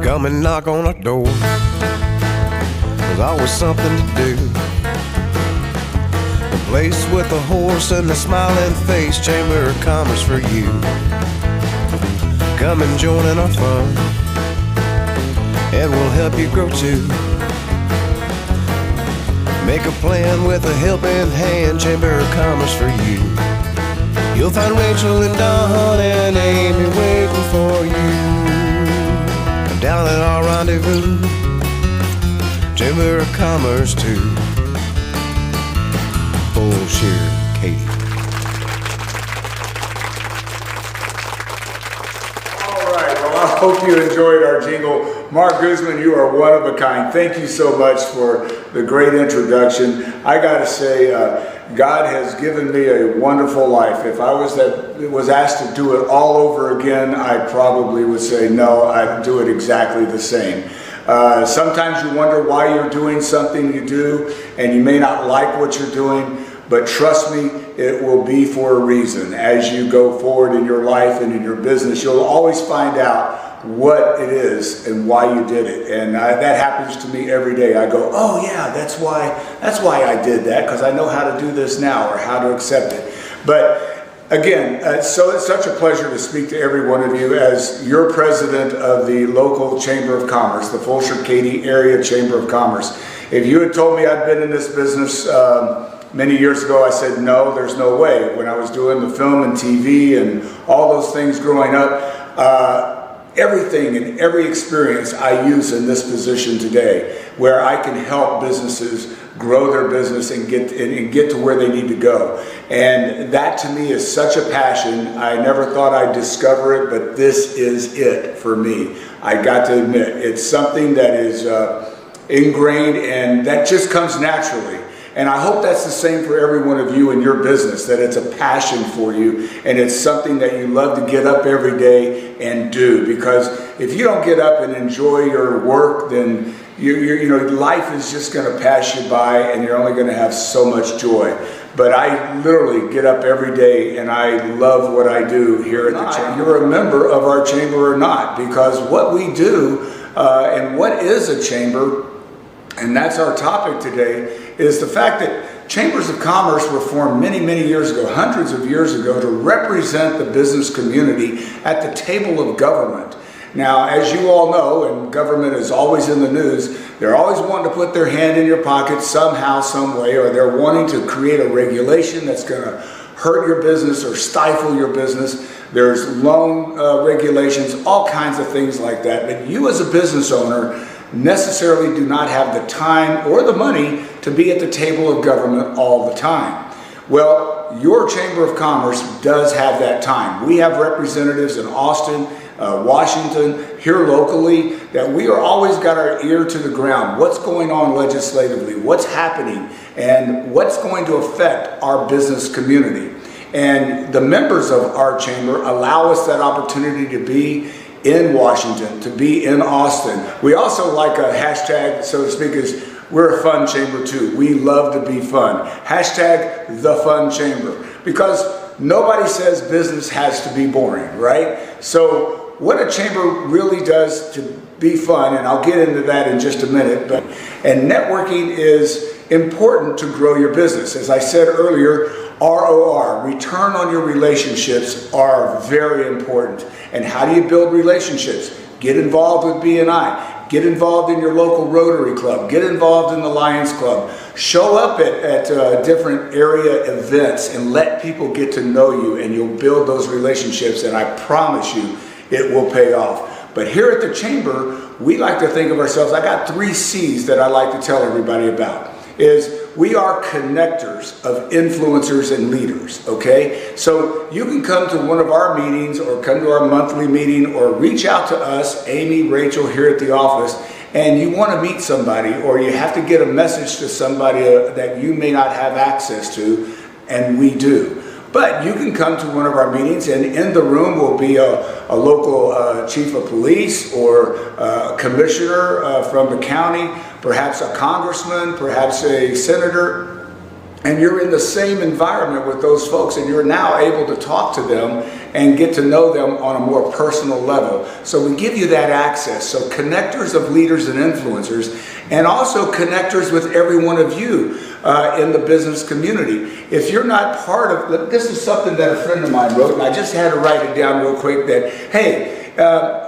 Come and knock on our door. There's always something to do. A place with a horse and a smiling face, Chamber of Commerce for you. Come and join in our fun, and we'll help you grow too. Make a plan with a helping hand, Chamber of Commerce for you. You'll find Rachel and Don and Amy waiting for you. Down at our rendezvous, Chamber of Commerce too. Fulshear Katy. All right, well, I hope you enjoyed our jingle. Mark Guzman, you are one of a kind. Thank you so much for the great introduction. I got to say, God has given me a wonderful life. If I was asked to do it all over again, I probably would say no, I'd do it exactly the same. Sometimes you wonder why you're doing something you do, and you may not like what you're doing, but trust me, it will be for a reason. As you go forward in your life and in your business, you'll always find out what it is and why you did it. And that happens to me every day. I go, oh yeah, that's why I did that, because I know how to do this now, or how to accept it. But again, so it's such a pleasure to speak to every one of you as your president of the local Chamber of Commerce, the Fulshear Katy Area Chamber of Commerce. If you had told me I'd been in this business many years ago, I said, no, there's no way. When I was doing the film and TV and all those things growing up, everything and every experience I use in this position today, where I can help businesses grow their business and get to where they need to go. And that to me is such a passion. I never thought I'd discover it, but this is it for me. I got to admit, it's something that is ingrained, and that just comes naturally. And I hope that's the same for every one of you in your business, that it's a passion for you and it's something that you love to get up every day and do. Because if you don't get up and enjoy your work, then you know, life is just going to pass you by, and you're only going to have so much joy. But I literally get up every day and I love what I do here at the Chamber. You're a member of our Chamber or not, because what we do and what is a Chamber, and that's our topic today, is the fact that Chambers of Commerce were formed many, many years ago, hundreds of years ago, to represent the business community at the table of government. Now, as you all know, and government is always in the news, they're always wanting to put their hand in your pocket somehow, some way, or they're wanting to create a regulation that's going to hurt your business or stifle your business. There's loan regulations, all kinds of things like that. But you as a business owner necessarily do not have the time or the money to be at the table of government all the time. Well, your Chamber of Commerce does have that time. We have representatives in Austin, Washington, here locally, that we are always got our ear to the ground. What's going on legislatively? What's happening? And what's going to affect our business community? And the members of our chamber allow us that opportunity to be in Washington, to be in Austin. We also like a hashtag, so to speak, is we're a fun chamber too. We love to be fun. Hashtag the fun chamber. Because nobody says business has to be boring, right? So what a chamber really does to be fun, and I'll get into that in just a minute, and networking is important to grow your business. As I said earlier, ROR, return on your relationships, are very important. And how do you build relationships? Get involved with BNI. Get involved in your local Rotary Club. Get involved in the Lions Club. Show up at different area events and let people get to know you, and you'll build those relationships, and I promise you it will pay off. But here at the Chamber, we like to think of ourselves, I got 3 C's that I like to tell everybody about, is we are connectors of influencers and leaders, okay? So you can come to one of our meetings or come to our monthly meeting or reach out to us, Amy, Rachel, here at the office, and you want to meet somebody or you have to get a message to somebody that you may not have access to, and we do. But you can come to one of our meetings, and in the room will be a local chief of police or a commissioner from the county, perhaps a congressman, perhaps a senator, and you're in the same environment with those folks, and you're now able to talk to them and get to know them on a more personal level. So we give you that access. So connectors of leaders and influencers, and also connectors with every one of you in the business community. If you're not part of, this is something that a friend of mine wrote, and I just had to write it down real quick, that, hey,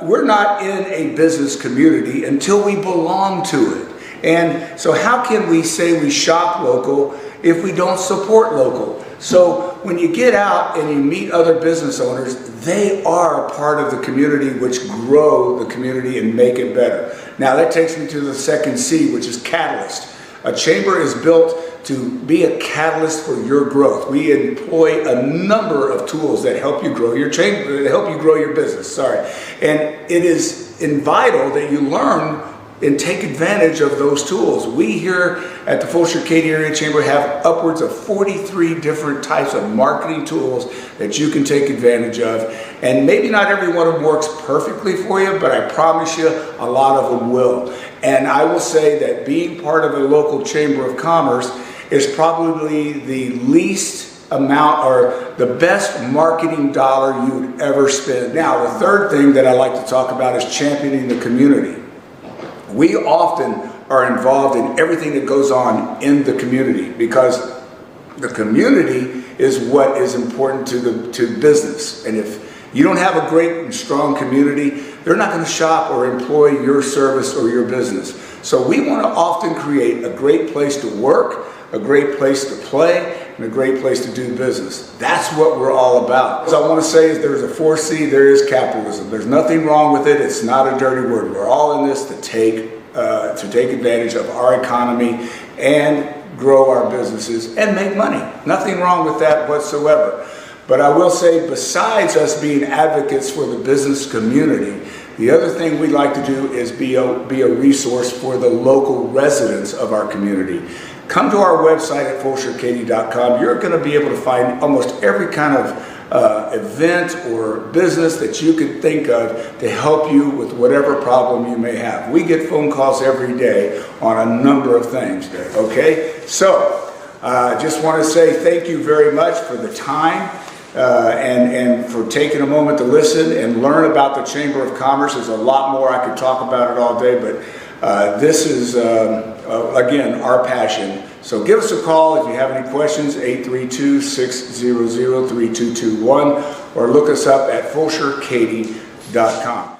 we're not in a business community until we belong to it. And so how can we say we shop local if we don't support local? So when you get out and you meet other business owners, they are part of the community, which grow the community and make it better. Now that takes me to the second C, which is catalyst. A chamber is built to be a catalyst for your growth. We employ a number of tools that help you grow your chamber, that help you grow your business, And it is vital that you learn and take advantage of those tools. We here at the Fulshear Katy Area Chamber have upwards of 43 different types of marketing tools that you can take advantage of. And maybe not every one of them works perfectly for you, but I promise you a lot of them will. And I will say that being part of a local chamber of commerce is probably the least amount or the best marketing dollar you would ever spend. Now, the third thing that I like to talk about is championing the community. We often are involved in everything that goes on in the community, because the community is what is important to business. And if you don't have a great and strong community, they're not going to shop or employ your service or your business. So we want to often create a great place to work, a great place to play, and a great place to do business. That's what we're all about. What I want to say is there's a 4C, there is capitalism. There's nothing wrong with it. It's not a dirty word. We're all in this to take advantage of our economy and grow our businesses and make money. Nothing wrong with that whatsoever. But I will say, besides us being advocates for the business community, the other thing we like to do is be a resource for the local residents of our community. Come to our website at FulshearKaty.com. You're going to be able to find almost every kind of event or business that you could think of to help you with whatever problem you may have. We get phone calls every day on a number of things, okay? So, just want to say thank you very much for the time and for taking a moment to listen and learn about the Chamber of Commerce. There's a lot more. I could talk about it all day, but this is, again, our passion. So give us a call if you have any questions, 832-600-3221, or look us up at FulshearKaty.com.